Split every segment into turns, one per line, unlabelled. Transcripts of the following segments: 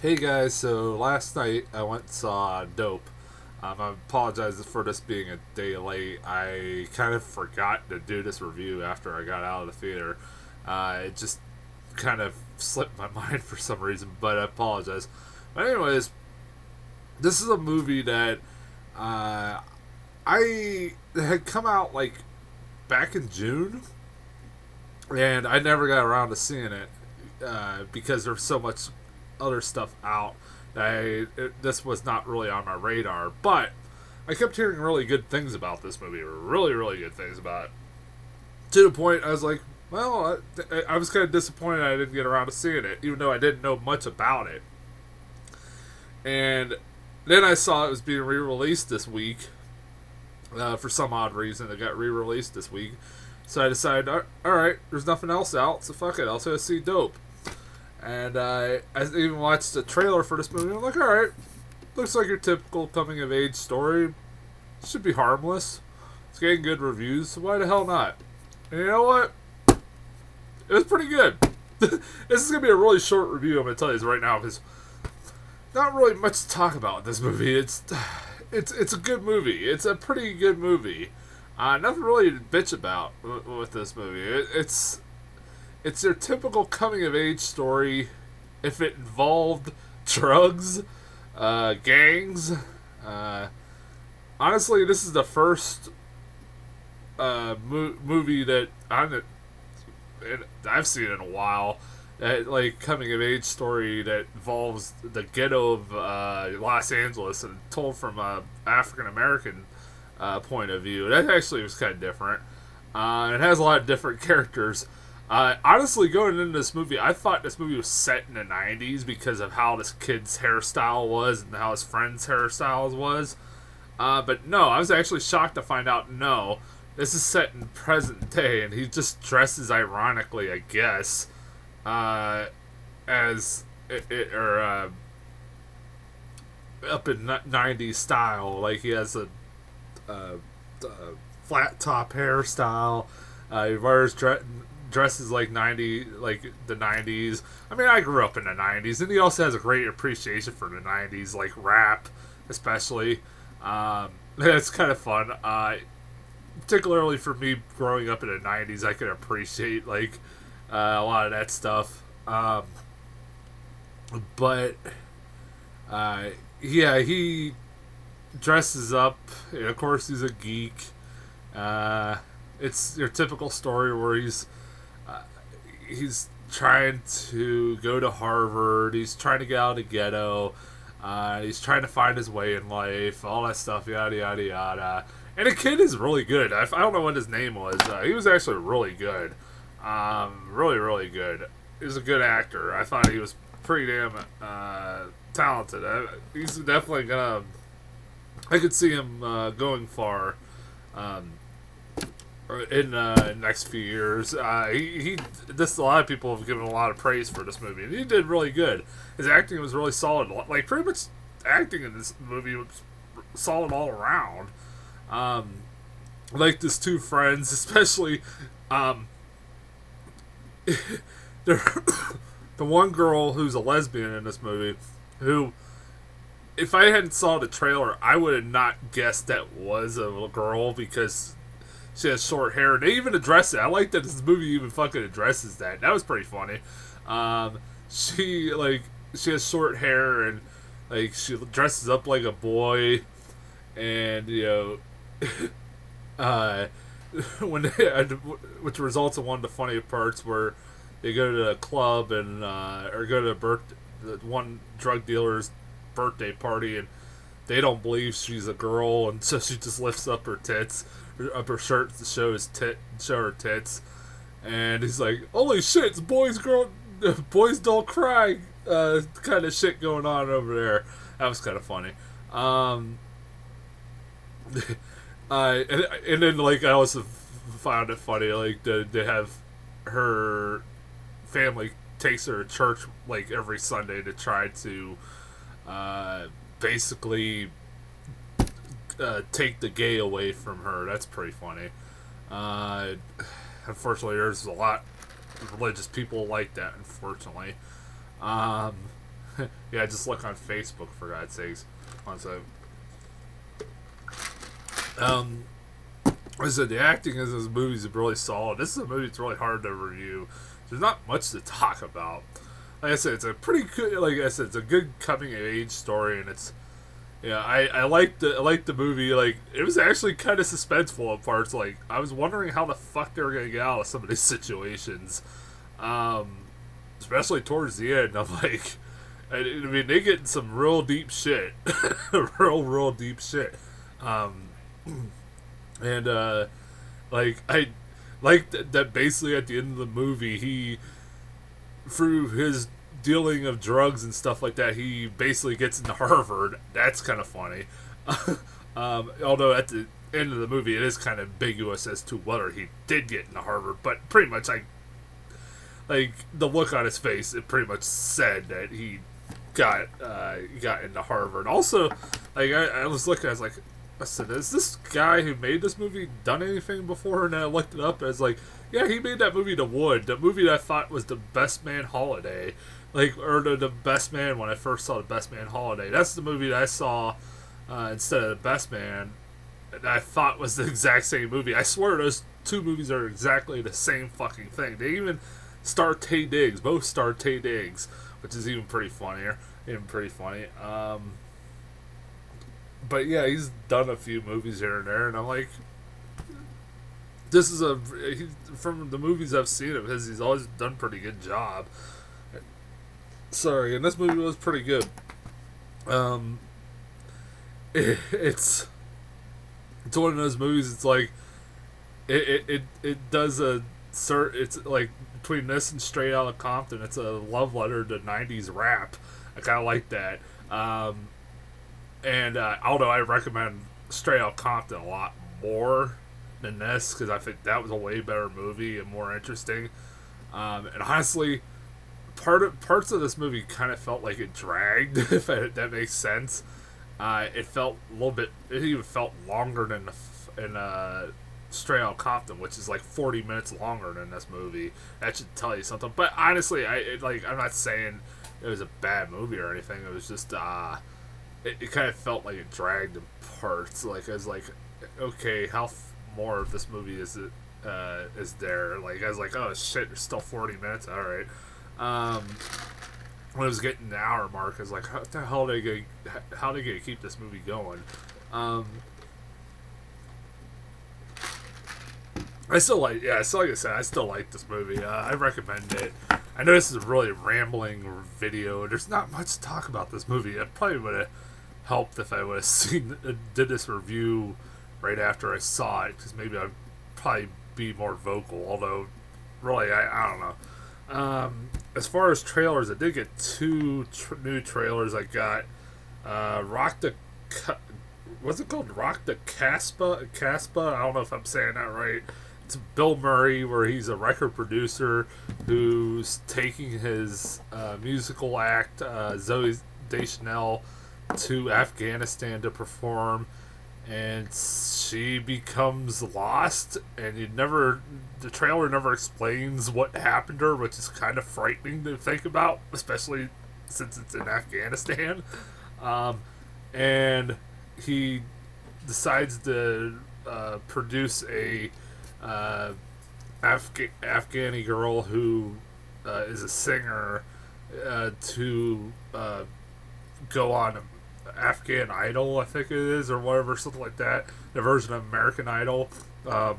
Hey guys, so last night I went and saw Dope. I apologize for this being a day late. I kind of forgot to do this review after I got out of the theater. It just kind of slipped my mind for some reason, but I apologize. But anyways, this is a movie that uh, I had come out like back in June, and I never got around to seeing it because there's so much other stuff out. This was not really on my radar, but I kept hearing really good things about this movie. Really, really good things about it. To the point, I was like, well, I was kind of disappointed I didn't get around to seeing it, even though I didn't know much about it. And then I saw it was being re-released this week. For some odd reason, it got re-released this week. So I decided, alright, there's nothing else out, so fuck it, I'll go see Dope. And I even watched the trailer for this movie. I'm like, alright, looks like your typical coming of age story. Should be harmless. It's getting good reviews, so why the hell not? And you know what? It was pretty good. This is going to be a really short review, I'm going to tell you this right now, because not really much to talk about in this movie. It's a good movie. It's a pretty good movie. Nothing really to bitch about with this movie. It's their typical coming of age story. If it involved drugs, gangs, honestly, this is the first movie that I've seen in a while. That, like, coming of age story that involves the ghetto of Los Angeles and told from a African American point of view. That actually was kind of different. It has a lot of different characters. Honestly, going into this movie, I thought this movie was set in the 90s because of how this kid's hairstyle was and how his friend's hairstyles was. But no, I was actually shocked to find out, no, this is set in present day, and he just dresses ironically, I guess, as up in 90s style. Like, he has a flat top hairstyle. He wears dresses like the 90s. I mean, I grew up in the 90s, and he also has a great appreciation for the 90s, like rap, especially. It's kind of fun. Particularly for me, growing up in the 90s, I could appreciate like a lot of that stuff. But yeah, he dresses up, and of course he's a geek. It's your typical story where he's trying to go to Harvard. He's trying to get out of the ghetto. He's trying to find his way in life. All that stuff, yada yada yada. And the kid is really good. I don't know what his name was. He was actually really good. Really, really good. He was a good actor. I thought he was pretty damn talented. He's definitely gonna. I could see him going far. In the next few years. A lot of people have given a lot of praise for this movie, and he did really good. His acting was really solid. Like, pretty much acting in this movie was solid all around. Like, his two friends, especially, the one girl who's a lesbian in this movie, who, if I hadn't saw the trailer, I would have not guessed that was a little girl, because she has short hair. They even address it. I like that this movie even fucking addresses that. That was pretty funny. She has short hair, and like she dresses up like a boy, and which results in one of the funny parts where they go to a club and or go to one drug dealer's birthday party, and they don't believe she's a girl, and so she just lifts up her tits, up her shirt to show her tits, and he's like, "Holy shit, it's boys don't cry," kind of shit going on over there. That was kind of funny. And then like I also found it funny, like they have her family takes her to church like every Sunday to try to basically take the gay away from her. That's pretty funny. Unfortunately, there's a lot of religious people like that, unfortunately. Yeah, just look on Facebook for God's sakes. One sec. I said the acting in this movie is really solid. This is a movie that's really hard to review. There's not much to talk about. Like I said, it's a pretty good. Like I said, it's a good coming of age story, and it's yeah. I liked the movie. Like it was actually kind of suspenseful at parts. Like I was wondering how the fuck they were gonna get out of some of these situations, especially towards the end. I'm like, I mean, they get in some real deep shit, real deep shit. And like I like that basically at the end of the movie he, through his dealing of drugs and stuff like that, he basically gets into Harvard. That's kind of funny. Although at the end of the movie it is kind of ambiguous as to whether he did get into Harvard, but pretty much like the look on his face, it pretty much said that he got into Harvard. Also, like I was looking, I was like, I said, has this guy who made this movie done anything before? And then I looked it up, and I was like, yeah, he made that movie The Wood, the movie that I thought was The Best Man Holiday, like, or the Best Man when I first saw The Best Man Holiday. That's the movie that I saw instead of The Best Man, that I thought was the exact same movie. I swear those two movies are exactly the same fucking thing. They even star Taye Diggs, both star Taye Diggs, which is even pretty funnier, But yeah, he's done a few movies here and there, and I'm like, this is from the movies I've seen of his, he's always done a pretty good job. Sorry, and this movie was pretty good. It's one of those movies. It's like it does it's like between this and Straight Outta Compton, it's a love letter to '90s rap. I kind of like that. And although I recommend Straight Outta Compton a lot more than this, because I think that was a way better movie and more interesting. And honestly, parts of this movie kind of felt like it dragged, if that makes sense. It felt a little bit. It even felt longer than in Straight Outta Compton, which is like 40 minutes longer than this movie. That should tell you something. But honestly, I'm not saying it was a bad movie or anything. It was just it kind of felt like it dragged in parts. Like I was like, okay, how more of this movie is there? Like I was like, oh shit, there's still 40 minutes. All right. When it was getting the hour mark, I was like, how the hell are they gonna keep this movie going? I still like, so like I said, I still like this movie. I recommend it. I know this is a really rambling video. There's not much to talk about this movie. It probably would have helped if I would have did this review right after I saw it, because maybe I'd probably be more vocal. Although, really, I don't know. As far as trailers, I did get two new trailers. I got what's it called? Rock the Casbah? I don't know if I'm saying that right. It's Bill Murray, where he's a record producer who's taking his musical act, Zoe Deschanel, to Afghanistan to perform, and she becomes lost, and the trailer never explains what happened to her, which is kind of frightening to think about, especially since it's in Afghanistan. And he decides to produce a Afghani girl who is a singer to go on Afghan Idol, I think it is, or whatever, something like that. The version of American Idol. It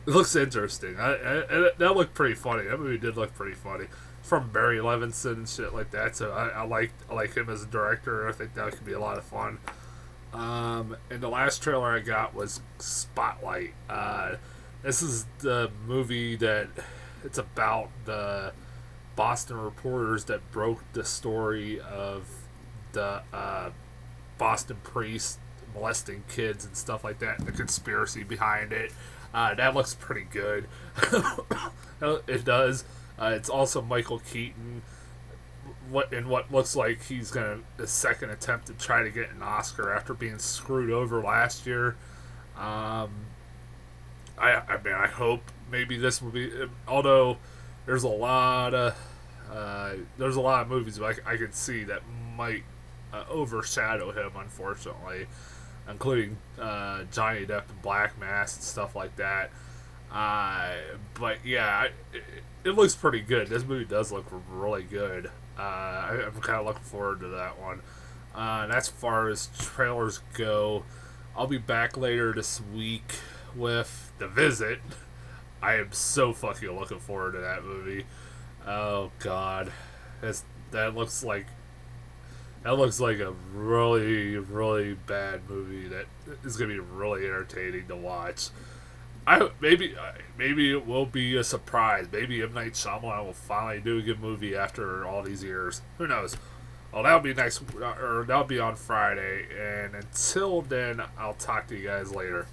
looks interesting. That looked pretty funny. That movie did look pretty funny. From Barry Levinson and shit like that. So I like him as a director. I think that could be a lot of fun. And the last trailer I got was Spotlight. This is the movie that it's about the Boston reporters that broke the story of the Boston priest molesting kids and stuff like that, and the conspiracy behind it. That looks pretty good. It does. It's also Michael Keaton. What looks like he's his second attempt to try to get an Oscar after being screwed over last year. I mean, I hope maybe this will be. Although there's a lot of There's a lot of movies I can see that might overshadow him, unfortunately, including Johnny Depp and Black Mass and stuff like that. But yeah, it looks pretty good. This movie does look really good. I'm kind of looking forward to that one. And as far as trailers go, I'll be back later this week with The Visit. I am so fucking looking forward to that movie. Oh god, that looks like a really really bad movie that is gonna be really entertaining to watch. Maybe it will be a surprise. Maybe M Night Shyamalan will finally do a good movie after all these years. Who knows? Well, that'll be next, or that'll be on Friday. And until then, I'll talk to you guys later.